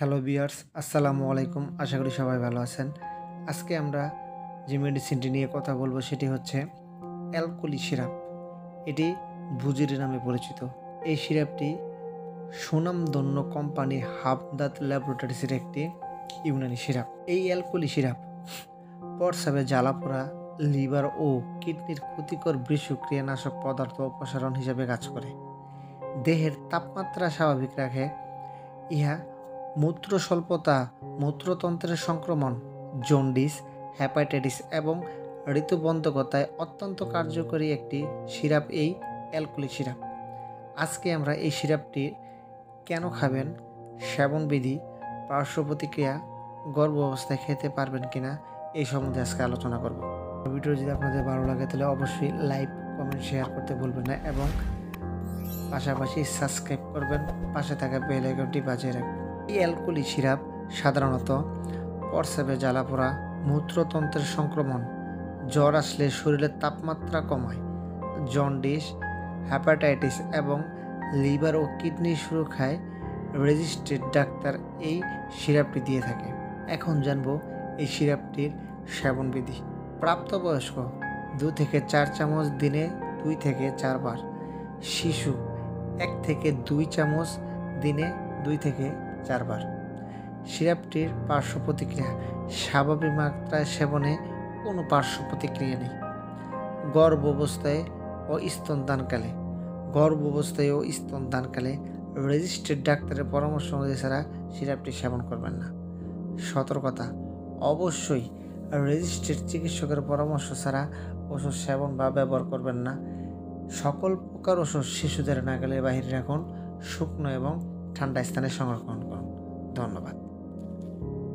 Hello viewers, আসসালামু আলাইকুম। আশা করি সবাই ভালো আছেন। আজকে আমরা যে মেডিসিনটি নিয়ে কথা বলবো সেটি হচ্ছে অ্যালকোলি সিরাপ। এটি ভুজির নামে পরিচিত। এই সিরাপটি সুনামধন্য কোম্পানি হামদার্দ ল্যাবরেটরিজের একটি ইউনানি সিরাপ। এই অ্যালকোলি সিরাপ প্রস্রাবে জ্বালাপোড়া, লিভার ও কিডনির ক্ষতিকর বিষক্রিয়ানাশক পদার্থ অপসারণ হিসেবে কাজ করে। দেহের তাপমাত্রা স্বাভাবিক রাখে। ইহা মূত্র স্বল্পতা, মূত্রতন্ত্রের সংক্রমণ, জন্ডিস, হেপাটাইটিস এবং ঋতুবন্ধকতায় অত্যন্ত কার্যকরী একটি সিরাপ এই অ্যালকোলি সিরাপ। আজকে আমরা এই সিরাপটি কেন খাবেন, সেবনবিধি, পার্শ্ব প্রতিক্রিয়া, গর্ভ অবস্থায় খেতে পারবেন কিনা এই সম্বন্ধে আজকে আলোচনা করব। ভিডিও যদি আপনাদের ভালো লাগে তাহলে অবশ্যই লাইক, কমেন্ট, শেয়ার করতে ভুলবেন না এবং পাশাপাশি সাবস্ক্রাইব করবেন, পাশে থাকা বেল আইকনটি বাজিয়ে রাখবেন। এই অ্যালকোলি সিরাপ সাধারণত প্রস্রাবে জ্বালাপোড়া, মূত্রতন্ত্রের সংক্রমণ, জ্বর আসলে শরীরের তাপমাত্রা কমায়, জন্ডিস, হেপাটাইটিস এবং লিভার ও কিডনি সুরক্ষায় রেজিস্ট্রেড ডাক্তার এই সিরাপটি দিয়ে থাকে। এখন জানবো এই সিরাপটির সেবনবিধি। প্রাপ্তবয়স্ক 2 থেকে 4 চামচ দিনে 2 থেকে 4 বার। শিশু 1 থেকে 2 চামচ দিনে 2 থেকে 4 বার। সিরাপটির পার্শ্ব প্রতিক্রিয়া: স্বাভাবিক মাত্রায় সেবনে কোনো পার্শ্ব প্রতিক্রিয়া নেই। গর্ভাবস্থায় ও স্তনদানকালে রেজিস্টার্ড ডাক্তারের পরামর্শ অনুযায়ী ছাড়া সিরাপটি সেবন করবেন না। সতর্কতা: অবশ্যই রেজিস্টার্ড চিকিৎসকের পরামর্শ ছাড়া ওষুধ সেবন বা ব্যবহার করবেন না। সকল প্রকার ওষুধ শিশুদের নাগালের বাইরে রাখুন। শুকনো এবং ঠান্ডা স্থানে সংরক্ষণ করুন। ধন্যবাদ।